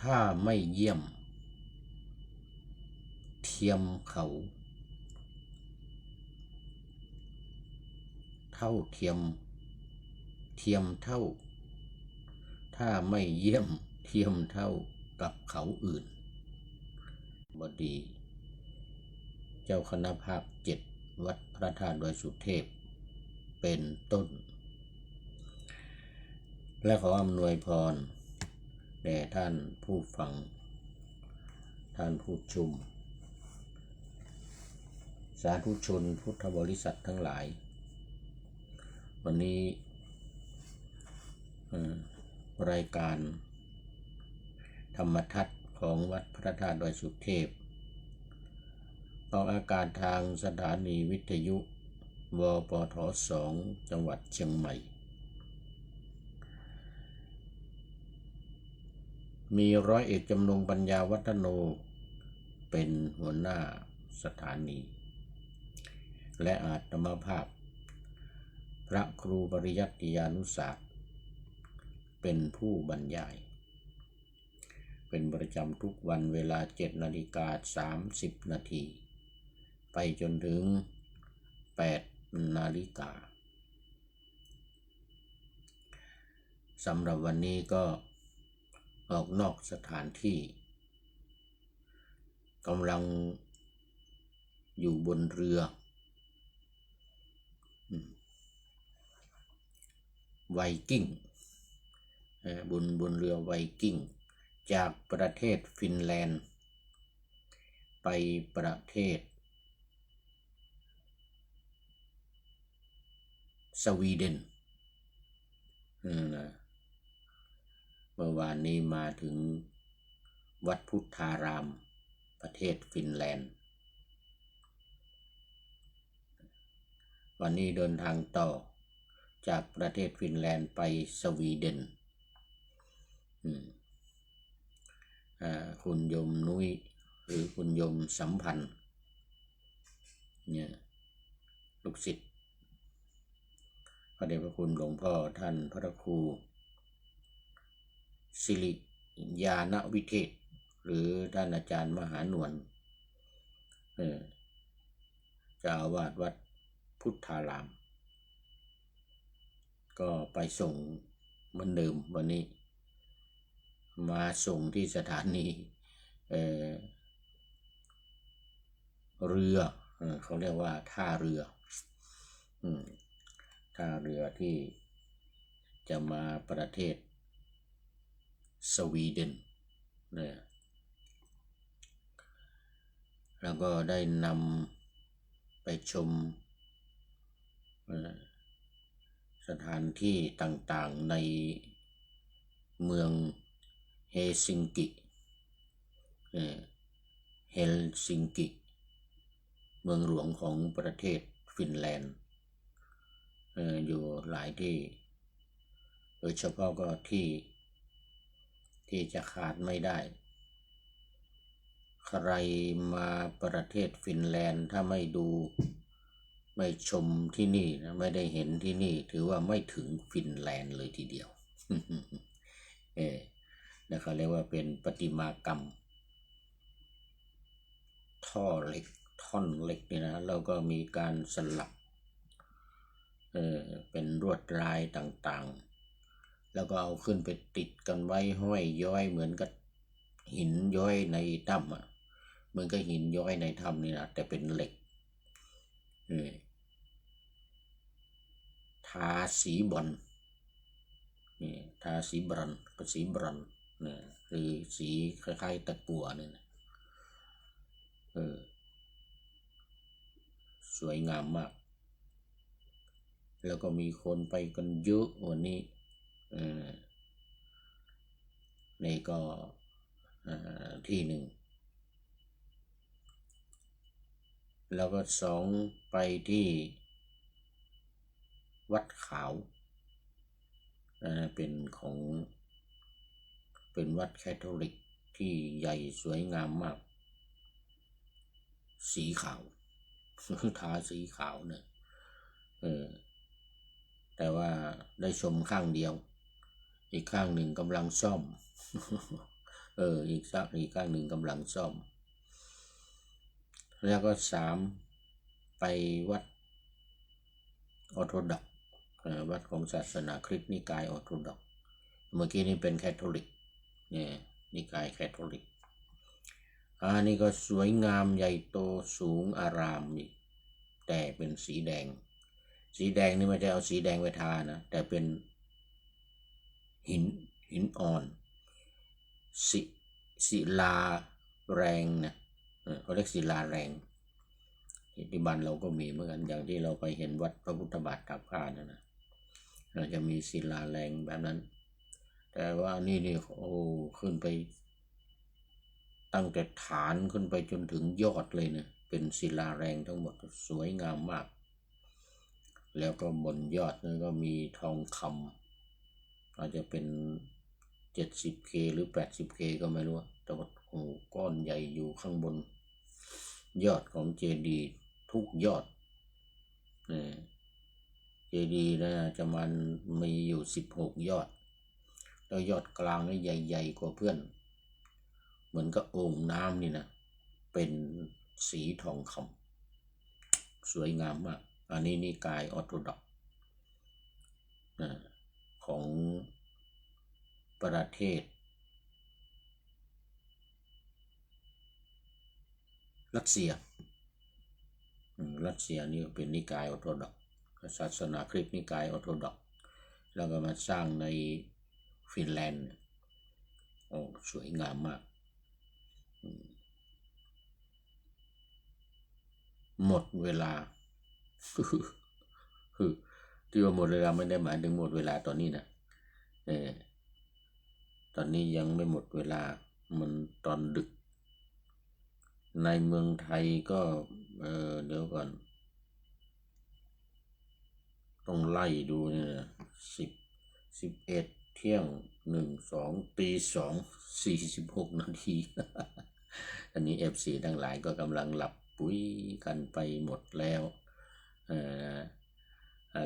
ถ้าไม่เยี่ยมเทียมเขาเท่าเทียมเท่าถ้าไม่เยี่ยมเทียมเท่ากับเขาอื่นบดีเจ้าคณะภาค7วัดพระธาตุดอยสุเทพเป็นต้นและขออำนวยพรแด่ท่านผู้ฟังท่านผู้ชมสาธุชนพุทธบริษัททั้งหลายวันนี้รายการธรรมทัศน์ของวัดพระธาตุดอยสุเทพออกอากาศทางสถานีวิทยุวปท2จังหวัดเชียงใหม่มีร้อยเอกจำนงปัญญาวัฒโนเป็นหัวหน้าสถานีและอาตมาภาพพระครูปริยัติยานุศาสตร์เป็นผู้บรรยายเป็นประจำทุกวันเวลา 7:30 นาทีไปจนถึง 8 นาฬิกาสำหรับวันนี้ก็ออกนอกสถานที่กำลังอยู่บนเรือไวกิ้งบนเรือไวกิ้งจากประเทศฟินแลนด์ไปประเทศสวีเดนเมื่อวานนี้มาถึงวัดพุทธารามประเทศฟินแลนด์วันนี้เดินทางต่อจากประเทศฟินแลนด์ไปสวีเดนคุณยมนุ้ยหรือคุณยมสัมพันธ์เนี่ยลูกศิษย์พระเดชพระคุณหลวงพ่อท่านพระครูสิริญาณวิเทศหรือท่านอาจารย์มหานวลเจ้าอาวาสวัดพุทธารามก็ไปส่งเหมือนเดิมวันนี้มาส่งที่สถานีเรือเขาเรียกว่าท่าเรือที่จะมาประเทศสวีเดนแล้วก็ได้นำไปชมสถานที่ต่างๆในเมืองเฮลซิงกิเมืองหลวงของประเทศฟินแลนด์อยู่หลายที่โดยเฉพาะก็ที่จะขาดไม่ได้ใครมาประเทศฟินแลนด์ถ้าไม่ดูไม่ชมที่นี่นะไม่ได้เห็นที่นี่ถือว่าไม่ถึงฟินแลนด์เลยทีเดียวเขาเรียกว่าเป็นประติมากรรมท่อนเหล็กนี่นะแล้วก็มีการสลักเป็นลวดลายต่างๆแล้วก็เอาขึ้นไปติดกันไว้ห้อยย้อยเหมือนกับหินย้อยในถ้ำเหมือนกับหินย้อยในถ้ำนี่นะแต่เป็นเหล็กทาสีบรอนทาสีบรอนก็สีบรอนหรือสีคล้ายๆตะกั่วนี่นะสวยงามมากแล้วก็มีคนไปกันเยอะวันนี้นี่ก็ที่หนึ่งแล้วก็2ไปที่วัดขาวเป็นวัดแคทอลิกที่ใหญ่สวยงามมากสีขาวทาสีขาวเนี่ยแต่ว่าได้ชมข้างเดียวอีกข้างหนึ่งกำลังซ่อม อีกข้างหนึ่งกำลังซ่อมแล้วก็3ไปวัดออร์โธดอกซ์วัดของศาสนาคริสต์นิกายออร์โธดอกซ์เมื่อกี้นี่เป็นแคทอลิกเนี่ยนิกายแคทอลิกนี่ก็สวยงามใหญ่โตสูงอารามนี่แต่เป็นสีแดงนี่ไม่ใช่เอาสีแดงไปทานะแต่เป็นหินอ่อนศิลาแรงนะเขาเรียกศิลาแรงที่บ้านเราก็มีเหมือนกันอย่างที่เราไปเห็นวัดพระพุทธบาทตากผ้านะเราจะมีศิลาแรงแบบนั้นแต่ว่านี่ขึ้นไปตั้งแต่ฐานขึ้นไปจนถึงยอดเลยนะเป็นศิลาแรงทั้งหมดสวยงามมากแล้วก็บนยอดนี่ก็มีทองคำอาจจะเป็น 70K หรือ 80K ก็ไม่รู้แต่ว่าก้อนใหญ่อยู่ข้างบนยอดของเจดีย์ทุกยอดเจดีย์นะจะมันมีอยู่16 ยอดแล้วยอดกลางนี่ใหญ่ๆกว่าเพื่อนเหมือนกับโอ่งน้ำนี่นะเป็นสีทองคำสวยงามมากอันนี้นิกายออร์โธดอกซ์ของประเทศรัสเซียนี่เป็นนิกายออร์โธดอกซ์ศาสนาคริสต์นิกายออร์โธดอกซ์แล้วก็มาสร้างในฟินแลนด์สวยงามมากหมดเวลาที่ว่าหมดเวลาไม่ได้หมายถึงหมดเวลาตอนนี้นะตอนนี้ยังไม่หมดเวลามันตอนดึกในเมืองไทยก็เดี๋ยวก่อนต้องไล่ดูเนี่ย11 เที่ยง 1 2 ตี 2 46 นาทีอันนี้ FC ทั้งหลายก็กำลังหลับปุ๋ยกันไปหมดแล้ว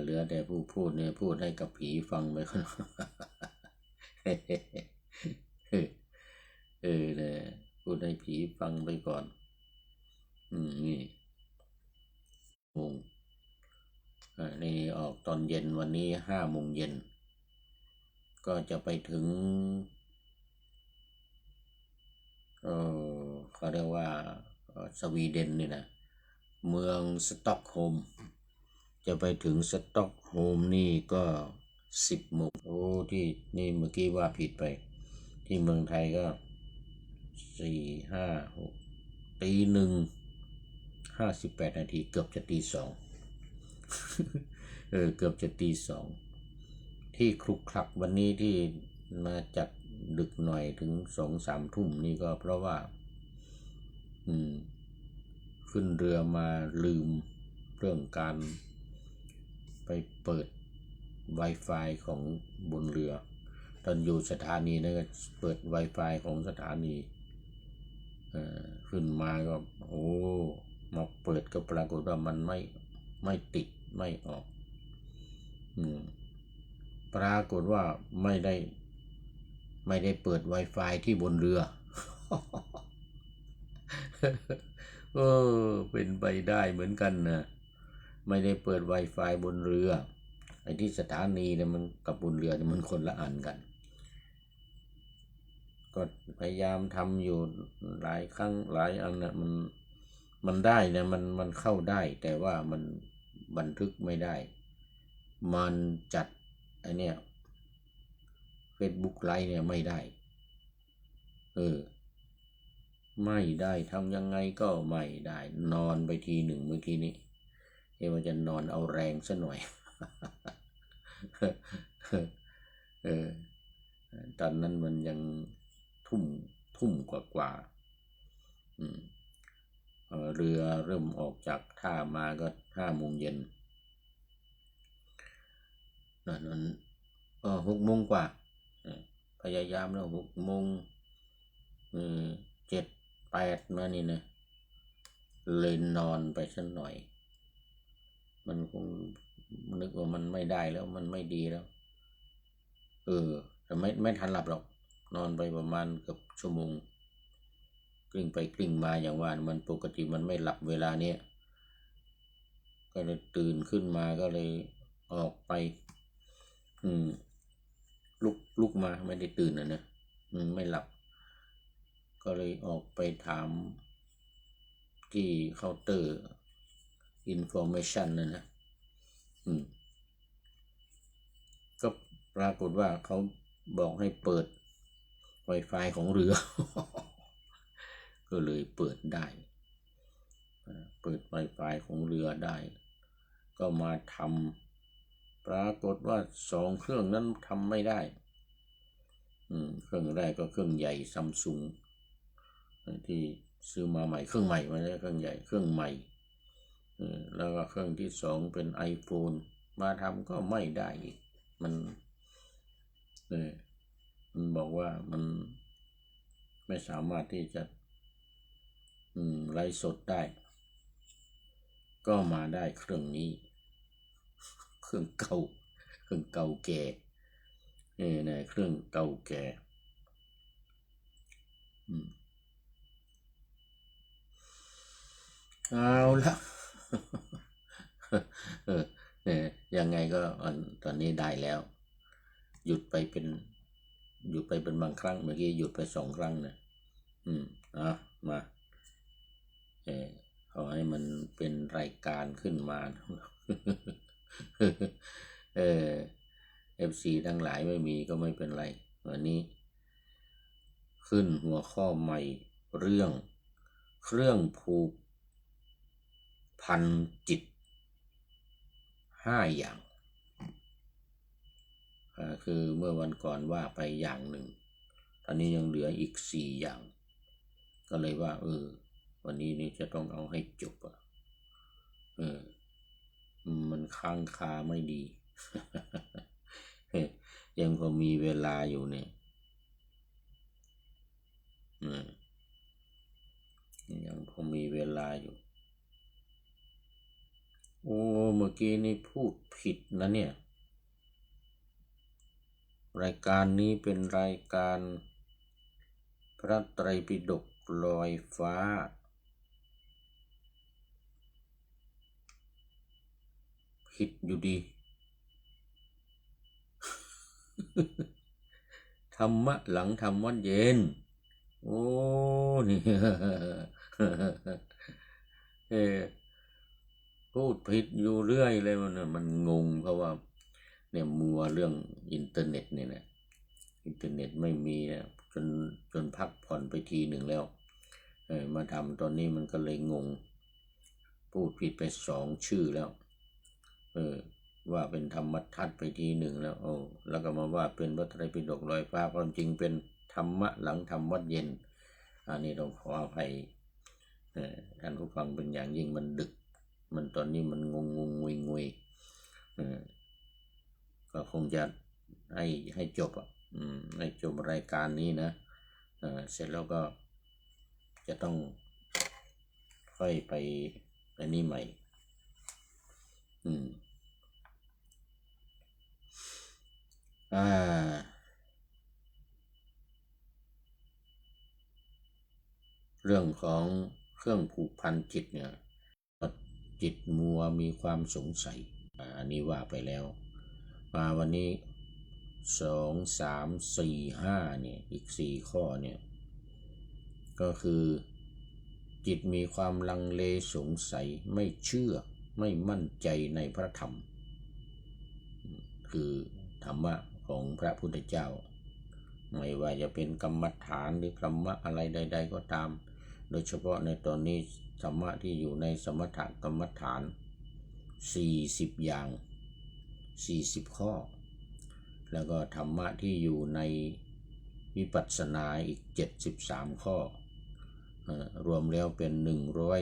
เหลือแต่ผู้พูดเนี่ยพูดให้กับผีฟังไปก่อนเนี่ยพูดให้ผีฟังไปก่อนนี่นี่ออกตอนเย็นวันนี้5 โมงเย็นก็จะไปถึงเขาเรียกว่าสวีเดนนี่นะเมืองสต็อกโฮล์มจะไปถึงสต็อกโฮล์มนี่ก็10 โมงที่นี่เมื่อกี้ว่าผิดไปที่เมืองไทยก็4 5 6 ตี 1 58 นาทีเกือบจะตี 2เกือบจะตี 2ที่คลุกคลักวันนี้ที่มาจัดดึกหน่อยถึง 2-3 ทุ่มนี่ก็เพราะว่าขึ้นเรือมาลืมเรื่องการไปเปิด Wi-Fi ของบนเรือตอนอยู่สถานีนะก็เปิด Wi-Fi ของสถานีขึ้นมาก็มาเปิดก็ปรากฏว่ามันไม่ติดไม่ออกปรากฏว่าไม่ได้เปิด Wi-Fi ที่บนเรือเป็นไปได้เหมือนกันนะไม่ได้เปิด Wi-Fi บนเรือไอ้ที่สถานีเนี่ยมันกับบนเรือเนี่ยมันคนละอันกันก็พยายามทำอยู่หลายครั้งหลายอันนะมันได้นะมันเข้าได้แต่ว่ามันบันทึกไม่ได้มันจัดไอ้เนี่ย Facebook ไลฟ์เนี่ยไม่ได้ไม่ได้ทำยังไงก็ไม่ได้นอนไปทีหนึ่งเมื่อกี้นี้ว่าจะนอนเอาแรงซะหน่อยตอนนั้นมันยังทุ่มกว่าเรือเริ่มออกจากท่ามาก็5 โมงเย็นนั้น6 โมงกว่าพยายามแล้ว6 โมง7 8มานี่นะเลยนอนไปสักหน่อยมันคงนึกว่ามันไม่ได้แล้วมันไม่ดีแล้วแต่ไม่ทันหลับหรอก นอนไปประมาณเกือบชั่วโมงกลิ้งไปกลิ้งมาอย่างว่ามันปกติมันไม่หลับเวลาเนี้ยก็เลยตื่นขึ้นมาก็เลยออกไปลุกมาไม่ได้ตื่นนะไม่หลับก็เลยออกไปถามที่เคาน์เตอร์ information นะก็ปรากฏว่าเขาบอกให้เปิด Wi-Fi ของเรือ ก็เลยเปิดได้เปิด Wi-Fi ของเรือได้ก็มาทำปรากฏว่า2 เครื่องนั้นทำไม่ได้เครื่องแรกก็เครื่องใหญ่ซัมซุงที่ซื้อมาใหม่เครื่องใหม่มาแล้วเครื่องใหญ่เครื่องใหม่แล้วก็เครื่องที่2เป็น iPhone มาทำก็ไม่ได้อีกมันบอกว่ามันไม่สามารถที่จะไลฟ์สดได้ก็มาได้เครื่องนี้เครื่องเก่าแก่นะเครื่องเก่าแก่เอาละยังไงก็ตอนนี้ได้แล้วหยุดไปเป็นบางครั้งเมื่อกี้หยุดไป2 ครั้งนะมาขอให้มันเป็นรายการขึ้นมาFC ทั้งหลายไม่มีก็ไม่เป็นไรวันนี้ขึ้นหัวข้อใหม่เรื่องเครื่องผูกพันจิต5 อย่างคือเมื่อวันก่อนว่าไปอย่างหนึ่งตอนนี้ยังเหลืออีก4 อย่างก็เลยว่าวันนี้นี่จะต้องเอาให้จบมันค้างคาไม่ดี ยังพอมีเวลาอยู่เนี่ยยังพอมีเวลาอยู่โอ้เมื่อกี้นี่พูดผิดนะเนี่ยรายการนี้เป็นรายการพระไตรปิฎกลอยฟ้าผิดอยู่ดี ธรรมะหลังธรรมวัดเย็นโอ้นี่พูดผิดอยู่เรื่อยเลยมันงงเพราะว่าเนี่ยมัวเรื่องอินเทอร์เน็ตเนี่ยนะอินเทอร์เน็ตไม่มีนะจนพักผ่อนไปทีหนึ่งแล้วมาทำตอนนี้มันก็เลยงงพูดผิดไป2 ชื่อแล้วว่าเป็นธรรมทัศน์ไปทีหนึ่งแล้วแล้วก็มาว่าเป็นพระไตรปิฎกลอยฟ้าความจริงเป็นธรรมะหลังธรรมวัดเย็นอันนี้ต้องขออภัยท่านผู้ฟังเป็นอย่างยิ่งมันดึกมันตอนนี้มันงงงวยก็คงจะให้จบให้จบรายการนี้นะเสร็จแล้วก็จะต้องค่อยไปนี่ใหม่เรื่องของเครื่องผูกพันจิตเนี่ยจิตมัวมีความสงสัยอันนี้ว่าไปแล้วมาวันนี้2 3 4 5เนี่ยอีก4 ข้อเนี่ยก็คือจิตมีความลังเลสงสัยไม่เชื่อไม่มั่นใจในพระธรรมคือธรรมะของพระพุทธเจ้าไม่ว่าจะเป็นกรรมฐานหรือธรรมะอะไรใดๆก็ตามโดยเฉพาะในตอนนี้ธรรมะที่อยู่ในสมถกรรมฐาน40 อย่าง40 ข้อแล้วก็ธรรมะที่อยู่ในวิปัสสนาอีก73 ข้อรวมแล้วเป็น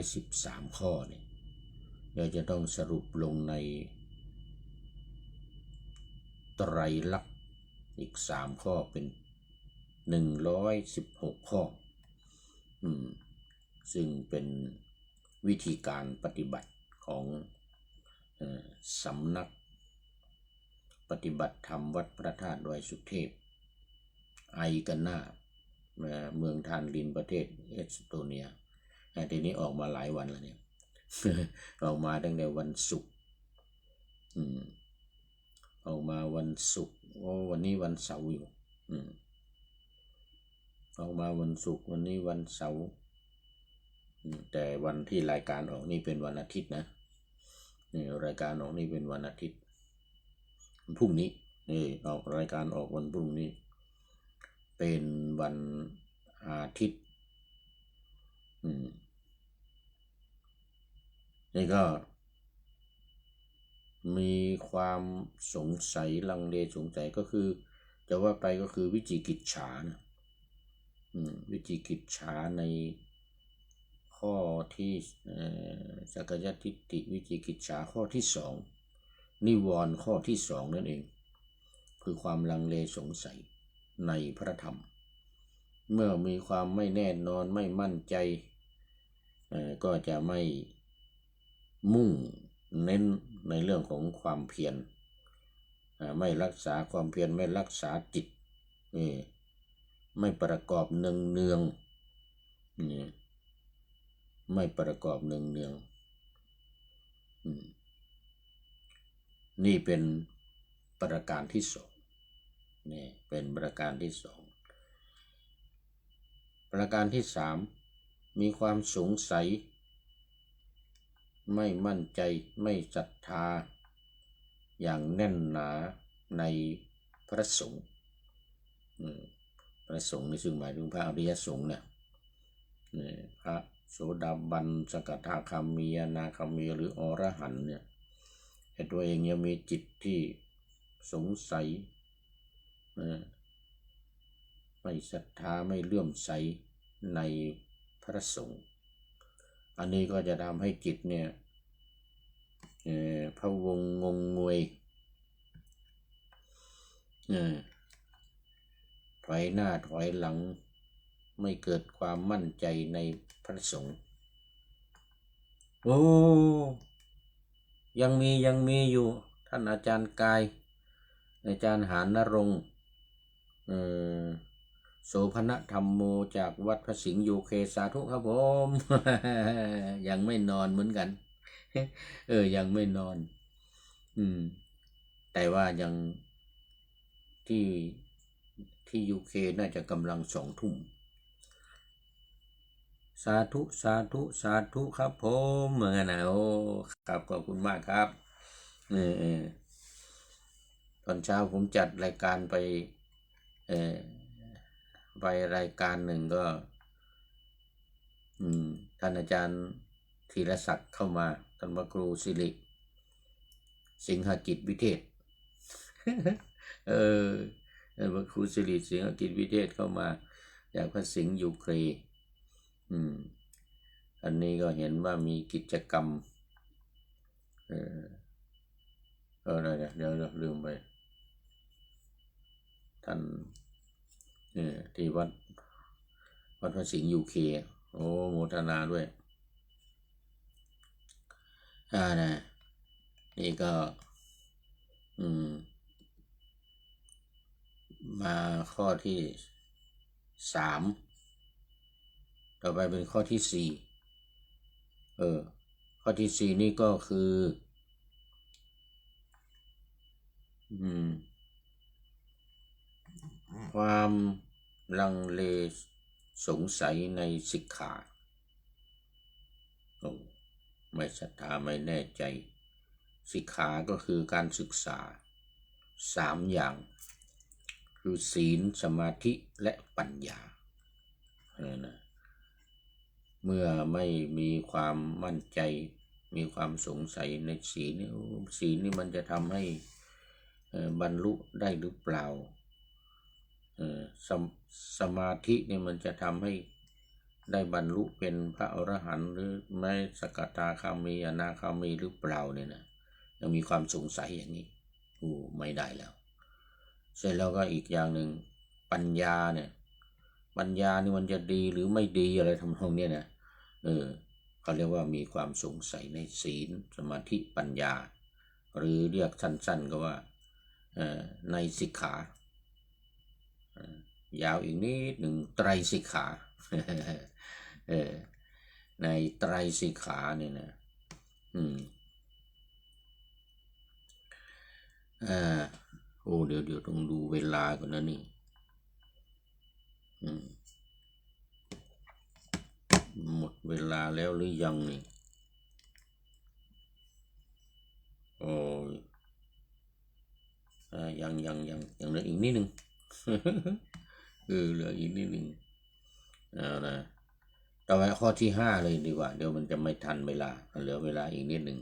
113 ข้อเนี่ยเราจะต้องสรุปลงในไตรลักษณ์อีก3 ข้อเป็น116 ข้อซึ่งเป็นวิธีการปฏิบัติของสำนักปฏิบัติธรรมวัดพระธาตุดอยสุเทพ ไอกันหน้าเมืองทานลินประเทศเอสโตเนียทีนี้ออกมาหลายวันแล้วเนี่ย ออกมาตั้งแต่วันศุกร์ออกมาวันศุกร์วันนี้วันเสาร์อยู่ออกมาวันศุกร์วันนี้วันเสาร์แต่วันที่รายการออกนี่เป็นวันอาทิตย์นะรายการออกนี่เป็นวันอาทิตย์พรุ่งนี้ออกรายการออกวันพรุ่งนี้เป็นวันอาทิตย์นี่ก็มีความสงสัยลังเลสงสัยก็คือจะว่าไปก็คือวิจิกิจฉานะวิจิกิจฉาในข้อที่สักยทิฏฐิวิจิกิจฉาข้อที่สองนิวรณ์ข้อที่สองนั่นเองคือความลังเลสงสัยในพระธรรมเมื่อมีความไม่แน่นอนไม่มั่นใจก็จะไม่มุ่งเน้นในเรื่องของความเพียรไม่รักษาความเพียรไม่รักษาจิตไม่ประกอบเนืองไม่ประกอบเนืองนี่เป็นประการที่สองนี่เป็นประการที่สองประการที่สามมีความสงสัยไม่มั่นใจไม่ศรัทธาอย่างแน่นหนาในพระสงฆ์พระสงฆ์นี่ซึ่งหมายถึงพระอริยสงฆ์เนี่ยพระโสดาบันสกทาคามีอนาคามีหรืออรหันต์เนี่ยตัวเองยังมีจิตที่สงสัยไม่ศรัทธาไม่เลื่อมใสในพระสงฆ์อันนี้ก็จะทำให้จิตเนี่ยพะวงงงงวยถอยหน้าถอยหลังไม่เกิดความมั่นใจในพระสงฆ์ยังมีอยู่ท่านอาจารย์กายอาจารย์หานนรงค์โสภณธรรมโมจากวัดพระสิงห์โยเคสาธุครับผม ยังไม่นอนเหมือนกัน ยังไม่นอนแต่ว่ายังที่ยูเคน่าจะกำลัง2 ทุ่มสาธุสาธุสาธุครับผมเหมือนกันนะครับขอบคุณมากครับตอนเช้าผมจัดรายการไปรายการหนึ่งก็ท่านอาจารย์ธีรศักดิ์เข้ามาท่านพระครูสิริสิงหกิจวิเทศท่านพระครูสิริสิงหกิจวิเทศเข้ามาจากพระสิงห์ยูเครนอันนี้ก็เห็นว่ามีกิจกรรมอะไรเนี่ยเดี๋ยวลืมไปท่านที่วัดพระสิงห์ยูเคโมทนาด้วยนะนี่ก็มาข้อที่3ต่อไปเป็นข้อที่4ข้อที่4นี่ก็คือความลังเลสงสัยในสิกขาไม่ศรัทธาไม่แน่ใจสิกขาก็คือการศึกษา3 อย่างคือศีลสมาธิและปัญญาเมื่อไม่มีความมั่นใจมีความสงสัยในศีลนี่มันจะทำให้บรรลุได้หรือเปล่าสมาธินี่มันจะทำให้ได้บรรลุเป็นพระอรหันต์หรือไม่สกทาคามีอนาคามีหรือเปล่าเนี่ยนะยังมีความสงสัยอย่างนี้ไม่ได้แล้วเสร็จแล้วก็อีกอย่างหนึ่งปัญญาเนี่ยปัญญานี่มันจะดีหรือไม่ดีอะไรทำนองเนี้ยนะเขาเรียกว่ามีความสงสัยในศีลสมาธิปัญญาหรือเรียกสั้นๆก็ว่าในสิกขา ยาวอีกนิดหนึ่งไตรสิกขา ในไตรสิกขาเนี่ยนะโอ้เดี๋ยวต้องดูเวลาก่อนนะนี่หมดเวลาแล้วหรือยังนี่โอ้ยังเหลืออีกนิดหนึ่ง เหลืออีกนิดหนึ่งนะต่อไปข้อที่5เลยดีกว่าเดี๋ยวมันจะไม่ทันเวลาเหลือเวลาอีกนิดหนึ่ง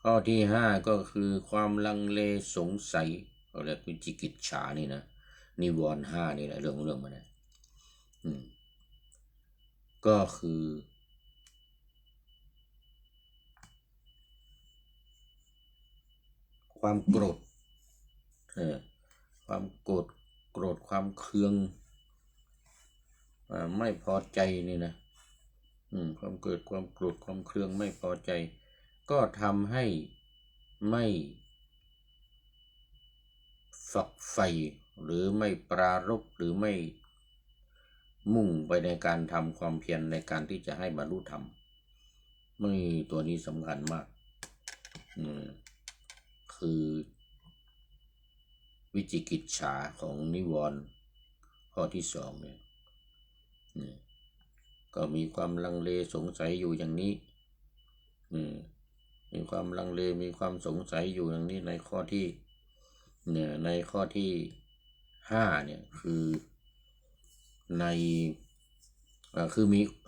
ข้อที่5ก็คือความลังเลสงสัยเขาเรียกวิจิกิจฉานี่นะนิวรณ์5นี่แหละเรื่องมันนะก็คือความโกรธความโกรธความเคืองไม่พอใจนี่นะความเกิดความโกรธความเคืองไม่พอใจก็ทำให้ไม่ฝักใฝ่หรือไม่ปรารภหรือไม่มุ่งไปในการทำความเพียรในการที่จะให้บรรลุธรรมไม่ตัวนี้สำคัญมากคือวิจิกิจฉาของนิวรณ์ข้อที่2เนี่ยก็มีความลังเลสงสัยอยู่อย่างนี้มีความลังเลมีความสงสัยอยู่อย่างนี้ในข้อที่5เนี่ยคือใน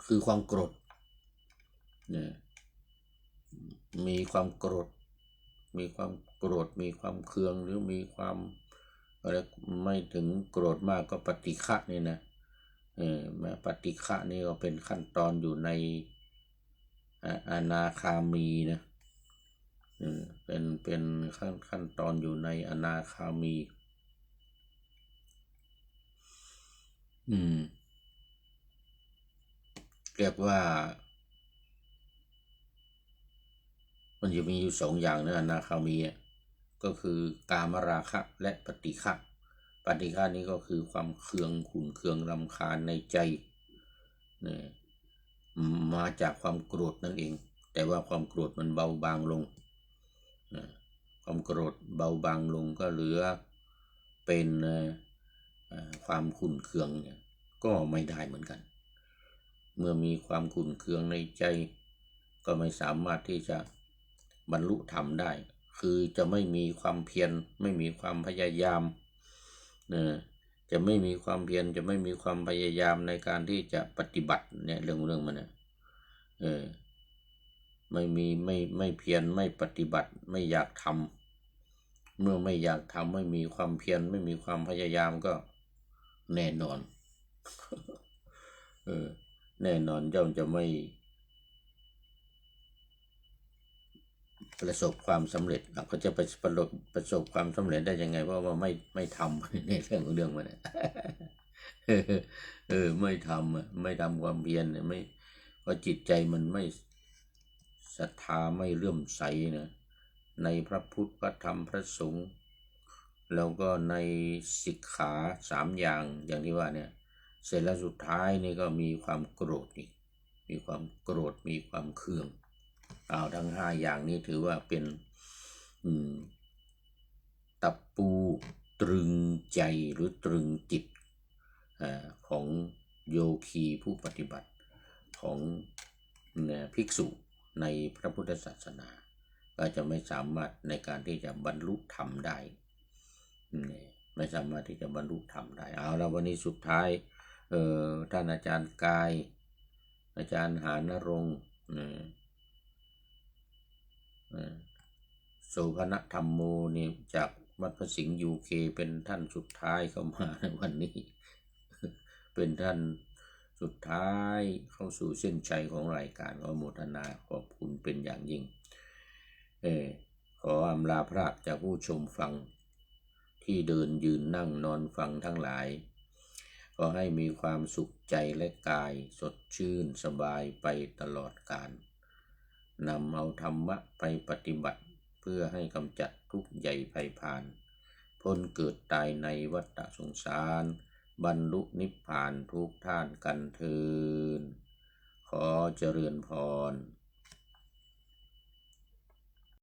คือความโกรธเนี่ยมีความโกรธมีความเคืองหรือมีความอะไรไม่ถึงโกรธมากก็ปฏิฆะนี่นะแม้ปฏิฆะนี่ก็เป็นขั้นตอนอยู่ในอนาคามีนะเป็นขั้นตอนอยู่ในอนาคามีเรียกว่ามันจะมีอยู่2อย่างนะอนาคามีก็คือกามราคะและปฏิฆะนี่ก็คือความเคืองขุ่นเคืองรำคาญในใจมาจากความโกรธนั่นเองแต่ว่าความโกรธมันเบาบางลงความโกรธเบาบางลงก็เหลือเป็นความขุ่นเคืองเนี่ยก็ไม่ได้เหมือนกันเมื่อมีความขุ่นเคืองในใจก็ไม่สามารถที่จะบรรลุธรรมได้คือจะไม่มีความเพียรไม่มีความพยายามจะไม่มีความเพียรจะไม่มีความพยายามในการที่จะปฏิบัติเนี่ยเรื่องมันเนี่ยไม่เพียรไม่ปฏิบัติไม่อยากทำเมื่อไม่อยากทำไม่มีความเพียรไม่มีความพยายามก็แน่นอนแน่นอนย่อมจะไม่ประสบความสำเร็จเขาจะประสบความสำเร็จได้ยังไงเพราะว่าไม่ทำในเรื่องมันไม่ทำความเพียรไม่เพราะจิตใจมันไม่ศรัทธาไม่เลื่อมใสนะในพระพุทธพระธรรมพระสงฆ์แล้วก็ในสิกขา3อย่างที่ว่าเนี่ยเสร็จแล้วสุดท้ายนี่ก็มีความโกรธอีกมีความโกรธมีความเคืองทั้ง5อย่างนี้ถือว่าเป็นตะปูตรึงใจหรือตรึงจิตของโยคีผู้ปฏิบัติของภิกษุในพระพุทธศาสนาก็จะไม่สามารถในการที่จะบรรลุธรรมได้ไม่สามารถที่จะบรรลุธรรมได้เอาแล้ววันนี้สุดท้ายท่านอาจารย์กายอาจารย์หานรงค์โสภณธรรมโมนี่จากวัดพระสิงห์UKเป็นท่านสุดท้ายเข้ามาในวันนี้เป็นท่านสุดท้ายเข้าสู่เส้นชัยของรายการขอโมทนาขอบคุณเป็นอย่างยิ่งขออำลาพรากจากผู้ชมฟังที่เดินยืนนั่งนอนฟังทั้งหลายขอให้มีความสุขใจและกายสดชื่นสบายไปตลอดกาลนำเอาธรรมะไปปฏิบัติเพื่อให้กำจัดทุกข์ใหญ่ภัยพานพ้นเกิดตายในวัฏสงสาร บรรลุนิพพานทุกท่านกันเทินขอเจริญพร